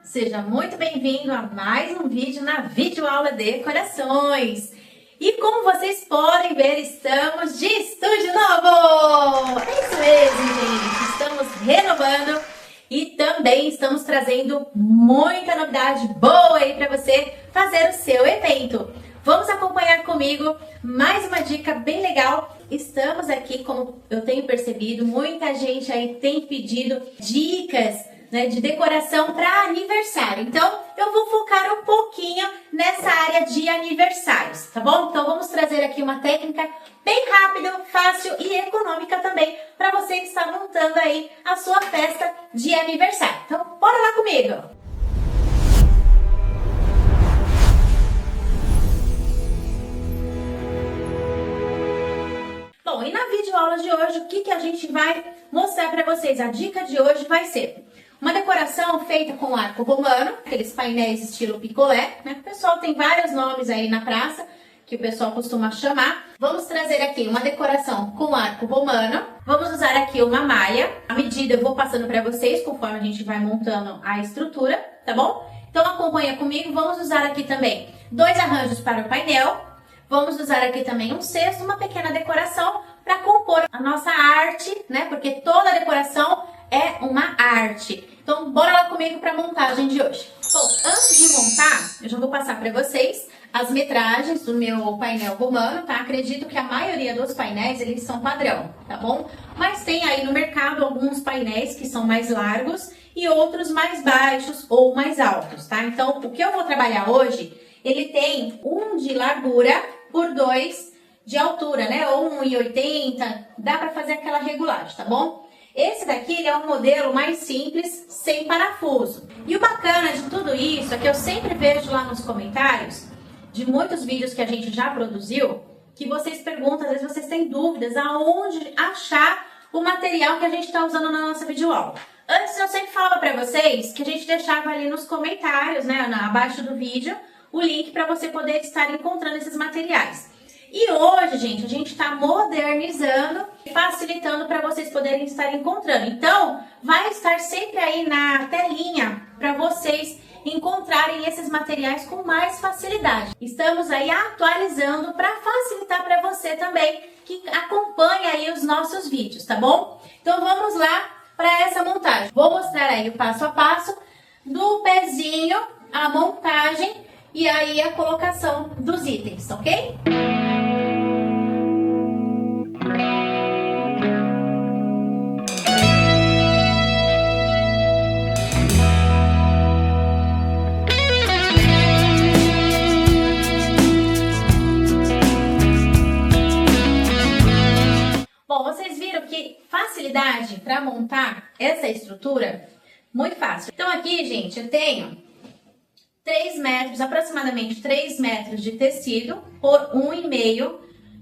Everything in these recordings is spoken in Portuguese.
Seja muito bem-vindo a mais um vídeo na videoaula de decorações. E como vocês podem ver, estamos de estúdio novo! É isso mesmo, gente! Estamos renovando e também estamos trazendo muita novidade boa aí para você fazer o seu evento. Vamos acompanhar comigo mais uma dica bem legal. Estamos aqui, como eu tenho percebido, muita gente aí tem pedido dicas, né, de decoração para aniversário. Então, eu vou focar um pouquinho nessa área de aniversários, tá bom? Então, vamos trazer aqui uma técnica bem rápida, fácil e econômica também para você que está montando aí a sua festa de aniversário. Então, bora lá comigo! Bom, e na videoaula de hoje, o que a gente vai mostrar para vocês? A dica de hoje vai ser uma decoração feita com arco romano, aqueles painéis estilo picolé, né? O pessoal tem vários nomes aí na praça, que o pessoal costuma chamar. Vamos trazer aqui uma decoração com arco romano. Vamos usar aqui uma malha. A medida eu vou passando para vocês, conforme a gente vai montando a estrutura, tá bom? Então acompanha comigo. Vamos usar aqui também 2 arranjos para o painel. Vamos usar aqui também um cesto, uma pequena decoração para compor a nossa arte, né? Porque toda decoração é uma arte. Então, bora lá comigo para a montagem de hoje. Bom, antes de montar, eu já vou passar para vocês as metragens do meu painel romano, tá? Acredito que a maioria dos painéis, eles são padrão, tá bom? Mas tem aí no mercado alguns painéis que são mais largos e outros mais baixos ou mais altos, tá? Então, o que eu vou trabalhar hoje, ele tem 1 de largura por 2 de altura, né? Ou 1,80, dá para fazer aquela regulagem, tá bom? Esse daqui ele é um modelo mais simples, sem parafuso. E o bacana de tudo isso é que eu sempre vejo lá nos comentários de muitos vídeos que a gente já produziu, que vocês perguntam, às vezes vocês têm dúvidas aonde achar o material que a gente está usando na nossa videoaula. Antes eu sempre falava para vocês que a gente deixava ali nos comentários, né, abaixo do vídeo, o link para você poder estar encontrando esses materiais. E hoje, gente, a gente está modernizando e facilitando para vocês poderem estar encontrando. Então, vai estar sempre aí na telinha para vocês encontrarem esses materiais com mais facilidade. Estamos aí atualizando para facilitar para você também que acompanha aí os nossos vídeos, tá bom? Então, vamos lá para essa montagem. Vou mostrar aí o passo a passo do pezinho, a montagem e aí a colocação dos itens, ok? Bom, vocês viram que facilidade para montar essa estrutura, muito fácil. Então aqui, gente, eu tenho 3 metros, aproximadamente 3 metros de tecido por 1,5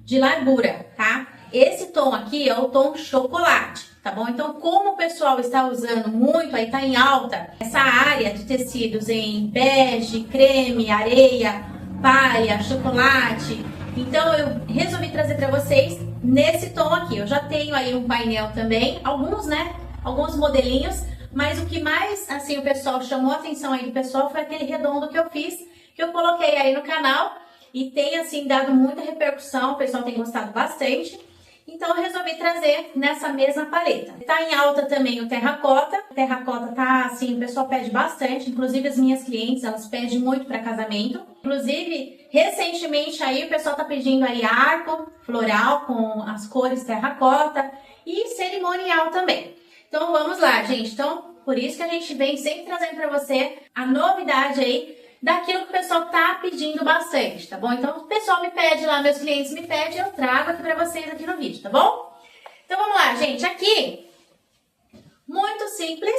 de largura, tá? Esse tom aqui é o tom chocolate, tá bom? Então, como o pessoal está usando muito, aí tá em alta, essa área de tecidos em bege, creme, areia, palha, chocolate, então eu resolvi trazer para vocês nesse tom aqui. Eu já tenho aí um painel também, alguns, né? Alguns modelinhos. Mas o que mais, assim, o pessoal chamou a atenção aí do pessoal foi aquele redondo que eu fiz, que eu coloquei aí no canal e tem, assim, dado muita repercussão, o pessoal tem gostado bastante. Então, eu resolvi trazer nessa mesma paleta. Tá em alta também o terracota. O terracota tá, assim, o pessoal pede bastante, inclusive as minhas clientes, elas pedem muito para casamento. Inclusive, recentemente aí o pessoal tá pedindo aí arco floral com as cores terracota e cerimonial também. Então, vamos lá, gente. Então, por isso que a gente vem sempre trazendo para você a novidade aí daquilo que o pessoal tá pedindo bastante, tá bom? Então, o pessoal me pede lá, meus clientes me pedem, eu trago aqui para vocês aqui no vídeo, tá bom? Então, vamos lá, gente. Aqui, muito simples,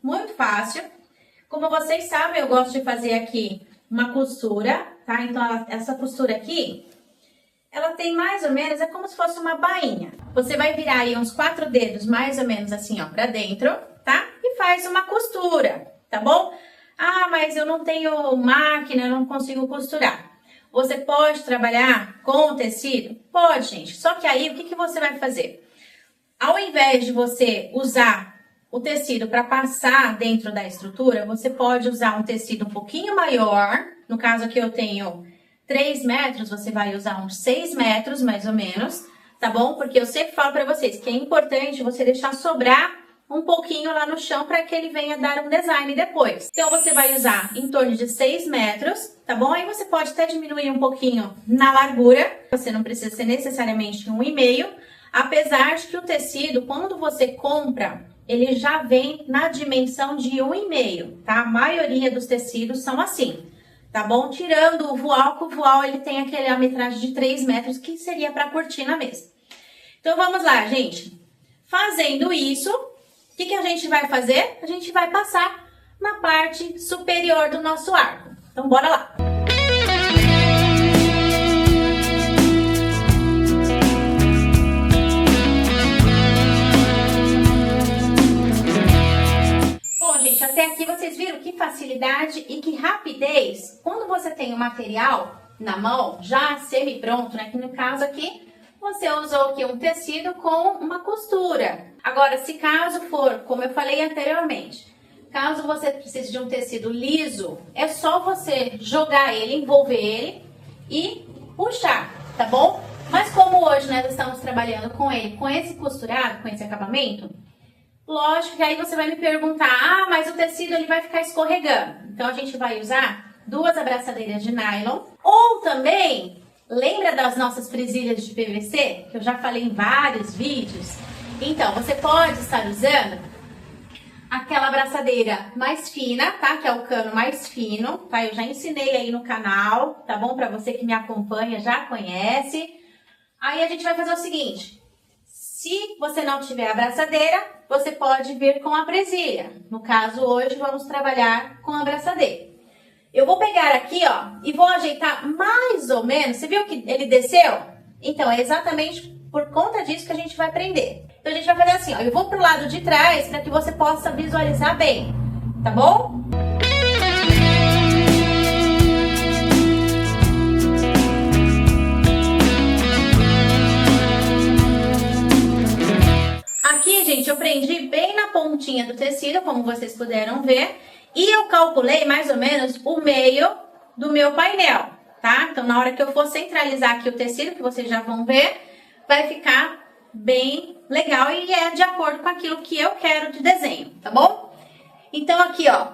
muito fácil. Como vocês sabem, eu gosto de fazer aqui uma costura, tá? Então, essa costura aqui, ela tem mais ou menos, é como se fosse uma bainha. Você vai virar aí uns 4 dedos, mais ou menos assim, ó, pra dentro, tá? E faz uma costura, tá bom? Ah, mas eu não tenho máquina, eu não consigo costurar. Você pode trabalhar com o tecido? Pode, gente. Só que aí, o que você vai fazer? Ao invés de você usar o tecido para passar dentro da estrutura, você pode usar um tecido um pouquinho maior. No caso aqui eu tenho 3 metros, você vai usar uns 6 metros mais ou menos, tá bom? Porque eu sempre falo para vocês que é importante você deixar sobrar um pouquinho lá no chão para que ele venha dar um design depois. Então você vai usar em torno de 6 metros, tá bom? Aí você pode até diminuir um pouquinho na largura, você não precisa ser necessariamente 1,5, apesar de que o tecido, quando você compra, ele já vem na dimensão de 1,5, tá? A maioria dos tecidos são assim, tá bom? Tirando o voal, que o voal ele tem aquela metragem de 3 metros, que seria para cortina mesmo. Então vamos lá, gente. Fazendo isso, o que a gente vai fazer? A gente vai passar na parte superior do nosso arco. Então bora lá! Até aqui vocês viram que facilidade e que rapidez, quando você tem o material na mão, já semi-pronto, né? Que no caso aqui, você usou aqui um tecido com uma costura. Agora, se caso for, como eu falei anteriormente, caso você precise de um tecido liso, é só você jogar ele, envolver ele e puxar, tá bom? Mas como hoje nós estamos trabalhando com ele, com esse costurado, com esse acabamento, lógico que aí você vai me perguntar, mas o tecido ele vai ficar escorregando. Então a gente vai usar 2 abraçadeiras de nylon. Ou também, lembra das nossas presilhas de PVC? Que eu já falei em vários vídeos. Então, você pode estar usando aquela abraçadeira mais fina, tá? Que é o cano mais fino, tá? Eu já ensinei aí no canal, tá bom? Pra você que me acompanha, já conhece. Aí a gente vai fazer o seguinte. Se você não tiver abraçadeira, você pode vir com a presilha. No caso, hoje, vamos trabalhar com a abraçadeira. Eu vou pegar aqui, ó, e vou ajeitar mais ou menos. Você viu que ele desceu? Então, é exatamente por conta disso que a gente vai prender. Então, a gente vai fazer assim, ó. Eu vou pro lado de trás para que você possa visualizar bem, tá bom? Aqui, gente, eu prendi bem na pontinha do tecido, como vocês puderam ver. E eu calculei mais ou menos o meio do meu painel, tá? Então, na hora que eu for centralizar aqui o tecido, que vocês já vão ver, vai ficar bem legal e é de acordo com aquilo que eu quero de desenho, tá bom? Então, aqui, ó,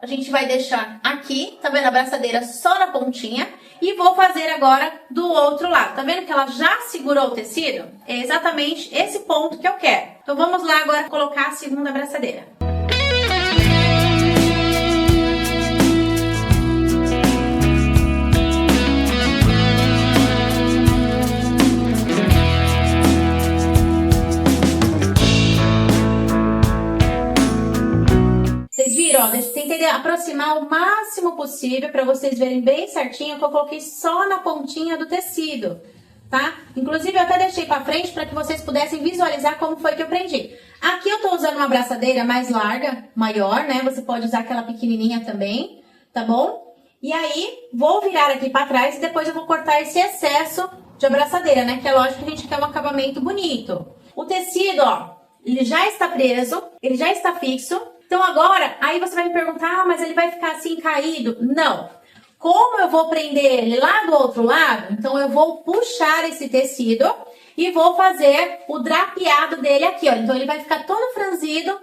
a gente vai deixar aqui, tá vendo a abraçadeira só na pontinha? E vou fazer agora do outro lado. Tá vendo que ela já segurou o tecido? É exatamente esse ponto que eu quero. Então, vamos lá agora colocar a segunda abraçadeira. Vocês viram, ó, tentei aproximar o máximo possível para vocês verem bem certinho que eu coloquei só na pontinha do tecido, tá? Inclusive eu até deixei para frente para que vocês pudessem visualizar como foi que eu prendi. Aqui eu tô usando uma abraçadeira mais larga, maior, né? Você pode usar aquela pequenininha também, tá bom? E aí, vou virar aqui para trás e depois eu vou cortar esse excesso de abraçadeira, né? Que é lógico que a gente quer um acabamento bonito. O tecido, ó, ele já está preso, ele já está fixo. Então agora, aí você vai me perguntar, mas ele vai ficar assim caído? Não. Como eu vou prender ele lá do outro lado, então eu vou puxar esse tecido e vou fazer o drapeado dele aqui, ó. Então ele vai ficar todo franzido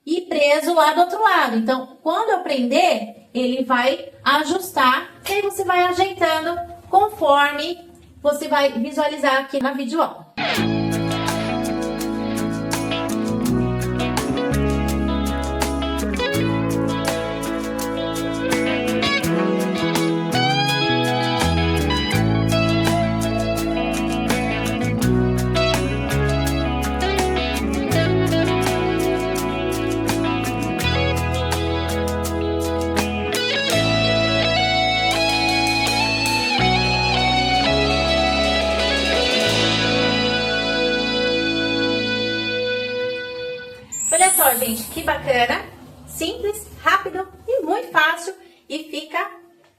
e preso lá do outro lado. Então, quando eu prender, ele vai ajustar e aí você vai ajeitando conforme você vai visualizar aqui na videoaula. Olha só, gente, que bacana, simples, rápido e muito fácil e fica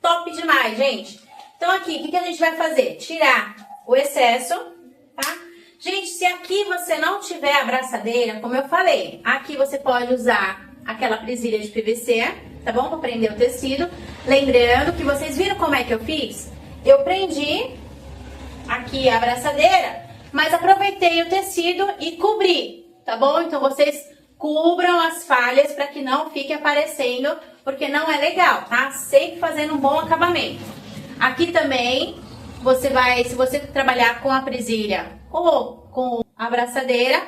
top demais, gente. Então aqui, o que a gente vai fazer? Tirar o excesso, tá? Gente, se aqui você não tiver a braçadeira, como eu falei, aqui você pode usar aquela presilha de PVC, tá bom? Para prender o tecido. Lembrando que vocês viram como é que eu fiz? Eu prendi aqui a braçadeira, mas aproveitei o tecido e cobri, tá bom? Então vocês cubram as falhas para que não fique aparecendo, porque não é legal, tá? Sempre fazendo um bom acabamento. Aqui também, você vai, se você trabalhar com a presilha ou com a braçadeira,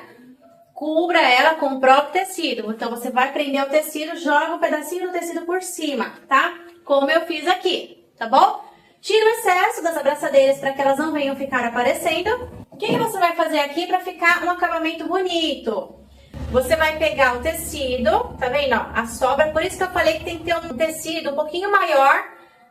cubra ela com o próprio tecido. Então, você vai prender o tecido, joga um pedacinho do tecido por cima, tá? Como eu fiz aqui, tá bom? Tira o excesso das abraçadeiras para que elas não venham ficar aparecendo. O que você vai fazer aqui para ficar um acabamento bonito? Você vai pegar o tecido, tá vendo, ó, a sobra, por isso que eu falei que tem que ter um tecido um pouquinho maior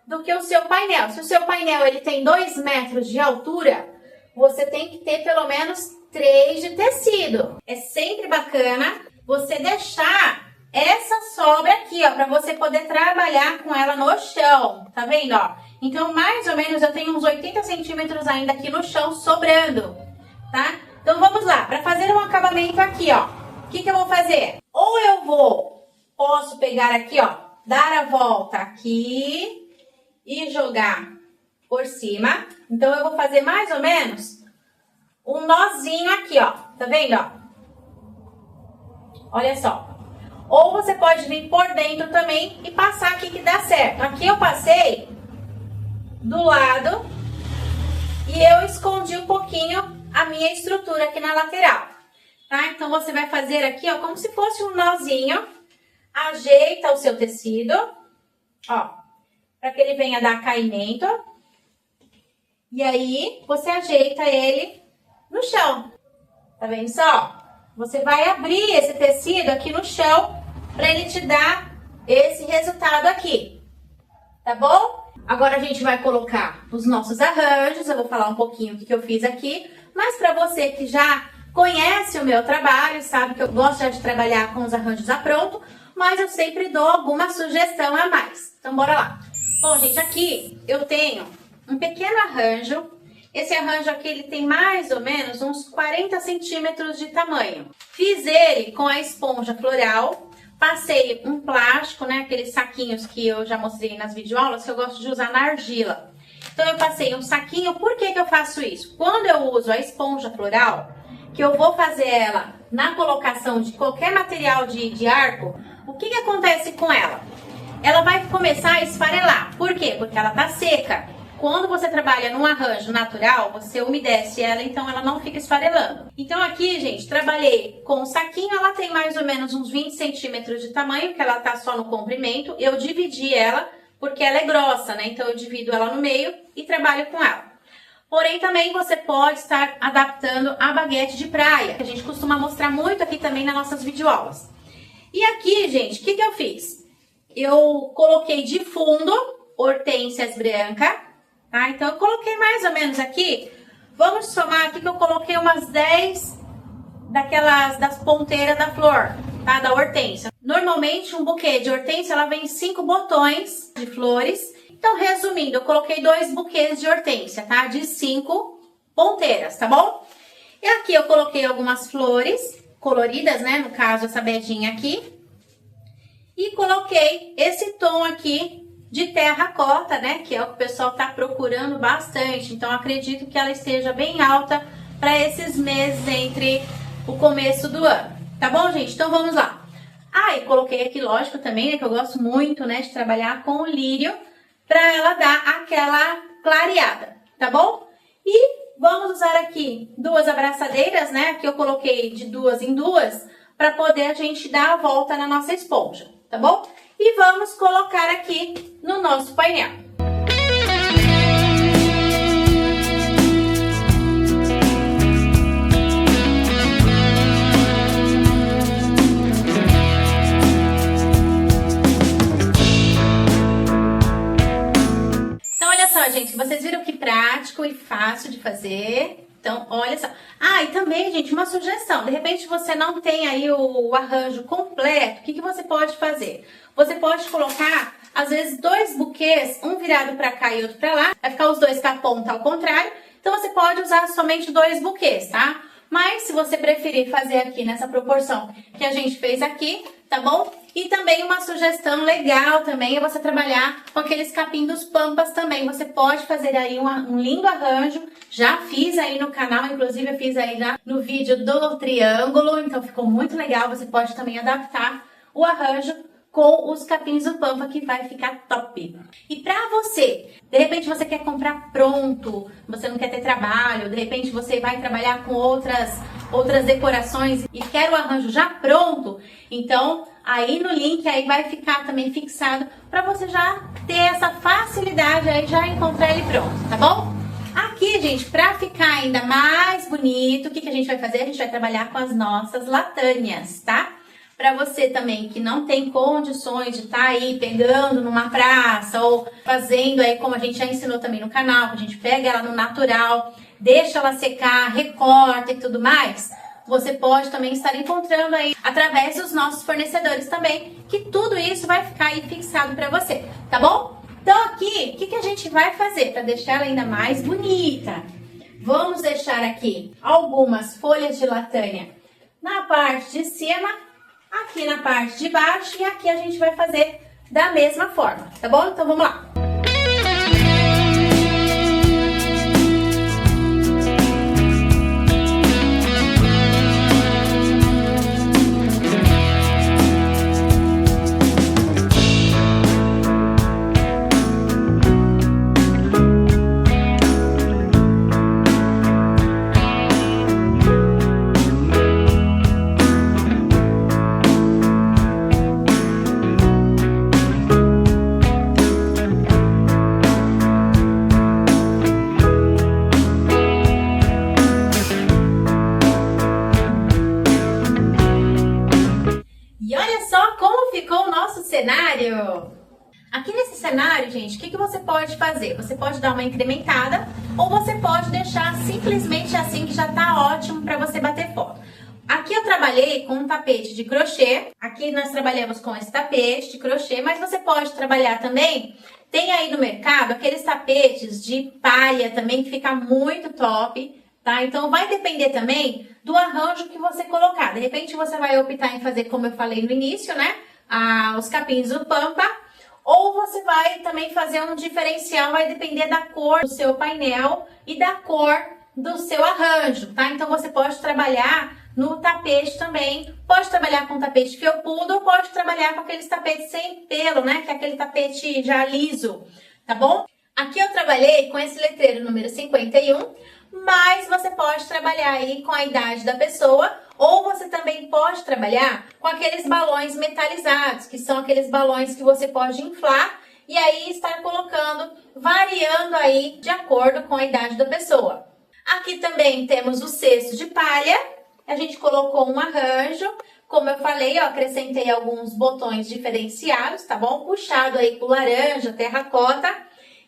do que o seu painel. Se o seu painel ele tem 2 metros de altura, você tem que ter pelo menos 3 de tecido. É sempre bacana você deixar essa sobra aqui, ó, para você poder trabalhar com ela no chão, tá vendo, ó? Então, mais ou menos, eu tenho uns 80 centímetros ainda aqui no chão sobrando, tá? Então, vamos lá, para fazer um acabamento aqui, ó. O que eu vou fazer? Ou eu posso pegar aqui, ó, dar a volta aqui e jogar por cima. Então, eu vou fazer mais ou menos um nozinho aqui, ó. Tá vendo, ó? Olha só. Ou você pode vir por dentro também e passar aqui que dá certo. Aqui eu passei do lado e eu escondi um pouquinho a minha estrutura aqui na lateral. Tá? Então, você vai fazer aqui, ó, como se fosse um nozinho. Ajeita o seu tecido, ó, para que ele venha dar caimento. E aí, você ajeita ele no chão. Tá vendo só? Você vai abrir esse tecido aqui no chão para ele te dar esse resultado aqui. Tá bom? Agora a gente vai colocar os nossos arranjos. Eu vou falar um pouquinho o que eu fiz aqui. Mas para você que já conhece o meu trabalho, sabe que eu gosto já de trabalhar com os arranjos a pronto, mas eu sempre dou alguma sugestão a mais. Então, bora lá. Bom, gente, aqui eu tenho um pequeno arranjo. Esse arranjo aqui, ele tem mais ou menos uns 40 centímetros de tamanho. Fiz ele com a esponja floral, passei um plástico, né, aqueles saquinhos que eu já mostrei nas videoaulas, que eu gosto de usar na argila. Então, eu passei um saquinho. Por que eu faço isso? Quando eu uso a esponja floral, que eu vou fazer ela na colocação de qualquer material de arco, o que acontece com ela? Ela vai começar a esfarelar. Por quê? Porque ela tá seca. Quando você trabalha num arranjo natural, você umedece ela, então ela não fica esfarelando. Então aqui, gente, trabalhei com o saquinho, ela tem mais ou menos uns 20 centímetros de tamanho, que ela tá só no comprimento. Eu dividi ela, porque ela é grossa, né? Então eu divido ela no meio e trabalho com ela. Porém, também você pode estar adaptando a baguete de praia, que a gente costuma mostrar muito aqui também nas nossas videoaulas. E aqui, gente, o que eu fiz? Eu coloquei de fundo hortênsias branca, tá? Então, eu coloquei mais ou menos aqui, vamos somar aqui que eu coloquei umas 10 das ponteiras da flor, tá? Da hortênsia. Normalmente, um buquê de hortênsia, ela vem em 5 botões de flores. Então, resumindo, eu coloquei 2 buquês de hortênsia, tá? De 5 ponteiras, tá bom? E aqui eu coloquei algumas flores coloridas, né? No caso, essa bedinha aqui. E coloquei esse tom aqui de terracota, né? Que é o que o pessoal tá procurando bastante. Então, acredito que ela esteja bem alta para esses meses entre o começo do ano. Tá bom, gente? Então, vamos lá. Ah, e coloquei aqui, lógico, também, né? Que eu gosto muito, né? De trabalhar com o lírio, para ela dar aquela clareada, tá bom? E vamos usar aqui 2 abraçadeiras, né? Aqui eu coloquei de 2 em 2, para poder a gente dar a volta na nossa esponja, tá bom? E vamos colocar aqui no nosso painel. Gente, vocês viram que prático e fácil de fazer. Então, olha só. Ah, e também, gente, uma sugestão. De repente, você não tem aí o arranjo completo. O que você pode fazer? Você pode colocar, às vezes, 2 buquês, um virado para cá e outro para lá. Vai ficar os 2 com a ponta ao contrário. Então, você pode usar somente 2 buquês, tá? Mas se você preferir fazer aqui nessa proporção que a gente fez aqui, tá bom? E também uma sugestão legal também é você trabalhar com aqueles capim dos pampas também. Você pode fazer aí um lindo arranjo. Já fiz aí no canal, inclusive eu fiz aí já no vídeo do triângulo, então ficou muito legal. Você pode também adaptar o arranjo com os capins do pampa, que vai ficar top. E pra você, de repente você quer comprar pronto, você não quer ter trabalho, de repente você vai trabalhar com outras decorações e quer o arranjo já pronto, então aí no link aí vai ficar também fixado para você já ter essa facilidade aí, já encontrar ele pronto, tá bom? Aqui, gente, para ficar ainda mais bonito, o que a gente vai fazer? A gente vai trabalhar com as nossas latânias, tá? Para você também que não tem condições de estar aí pegando numa praça ou fazendo aí como a gente já ensinou também no canal, que a gente pega ela no natural, deixa ela secar, recorta e tudo mais, você pode também estar encontrando aí através dos nossos fornecedores também, que tudo isso vai ficar aí fixado para você, tá bom? Então aqui, o que a gente vai fazer para deixar ela ainda mais bonita? Vamos deixar aqui algumas folhas de latânia na parte de cima, aqui na parte de baixo, e aqui a gente vai fazer da mesma forma, tá bom? Então vamos lá! Ficou o nosso cenário. Aqui nesse cenário, gente, o que você pode fazer? Você pode dar uma incrementada ou você pode deixar simplesmente assim, que já tá ótimo para você bater foto. Aqui eu trabalhei com um tapete de crochê. Aqui nós trabalhamos com esse tapete de crochê, mas você pode trabalhar também. Tem aí no mercado aqueles tapetes de palha também, que fica muito top, tá? Então vai depender também do arranjo que você colocar. De repente você vai optar em fazer, como eu falei no início, né? Os capins do pampa, ou você vai também fazer um diferencial, vai depender da cor do seu painel e da cor do seu arranjo, tá? Então você pode trabalhar no tapete também, pode trabalhar com tapete felpudo ou pode trabalhar com aqueles tapetes sem pelo, né? Que é aquele tapete já liso, tá bom? Aqui eu trabalhei com esse letreiro número 51, mas você pode trabalhar aí com a idade da pessoa, ou você também pode trabalhar com aqueles balões metalizados, que são aqueles balões que você pode inflar e aí estar colocando, variando aí de acordo com a idade da pessoa. Aqui também temos o cesto de palha, a gente colocou um arranjo, como eu falei, eu acrescentei alguns botões diferenciados, tá bom? Puxado aí com laranja, terracota,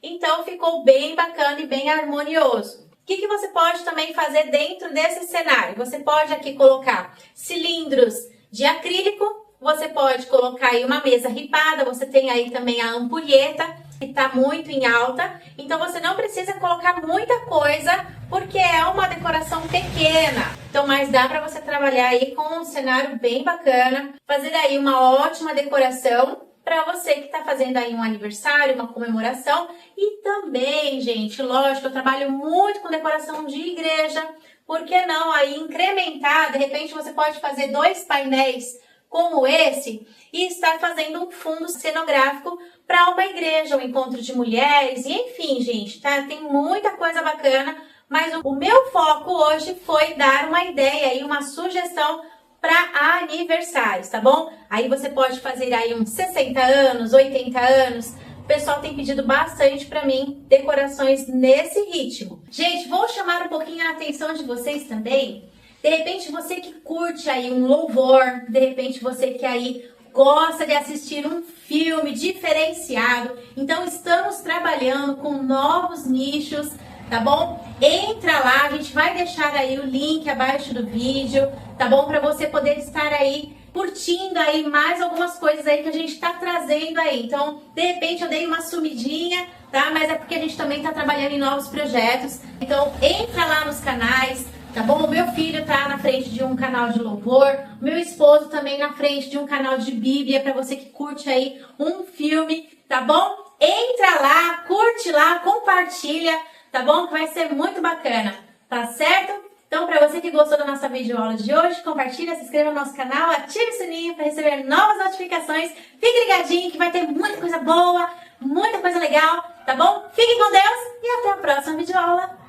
então ficou bem bacana e bem harmonioso. O que você pode também fazer dentro desse cenário? Você pode aqui colocar cilindros de acrílico, você pode colocar aí uma mesa ripada, você tem aí também a ampulheta, que está muito em alta, então você não precisa colocar muita coisa, porque é uma decoração pequena. Então, mas dá para você trabalhar aí com um cenário bem bacana, fazer aí uma ótima decoração, para você que está fazendo aí um aniversário, uma comemoração. E também, gente, lógico, eu trabalho muito com decoração de igreja. Por que não aí incrementar? De repente você pode fazer 2 painéis como esse e estar fazendo um fundo cenográfico para uma igreja, um encontro de mulheres. E enfim, gente, tá? Tem muita coisa bacana. Mas o meu foco hoje foi dar uma ideia e uma sugestão para aniversários, tá bom? Aí você pode fazer aí uns 60 anos, 80 anos. O pessoal tem pedido bastante para mim decorações nesse ritmo. Gente, vou chamar um pouquinho a atenção de vocês também. De repente você que curte aí um louvor, de repente você que aí gosta de assistir um filme diferenciado. Então estamos trabalhando com novos nichos, tá bom? Entra lá, a gente vai deixar aí o link abaixo do vídeo, tá bom? Para você poder estar aí curtindo aí mais algumas coisas aí que a gente tá trazendo aí. Então, de repente eu dei uma sumidinha, tá? Mas é porque a gente também tá trabalhando em novos projetos. Então, entra lá nos canais, tá bom? O meu filho tá na frente de um canal de louvor, o meu esposo também na frente de um canal de Bíblia, para você que curte aí um filme, tá bom? Entra lá, curte lá, compartilha, tá bom? Que vai ser muito bacana, tá certo? Então, para você que gostou da nossa videoaula de hoje, compartilha, se inscreva no nosso canal, ative o sininho para receber novas notificações. Fique ligadinho que vai ter muita coisa boa, muita coisa legal, tá bom? Fique com Deus e até a próxima videoaula.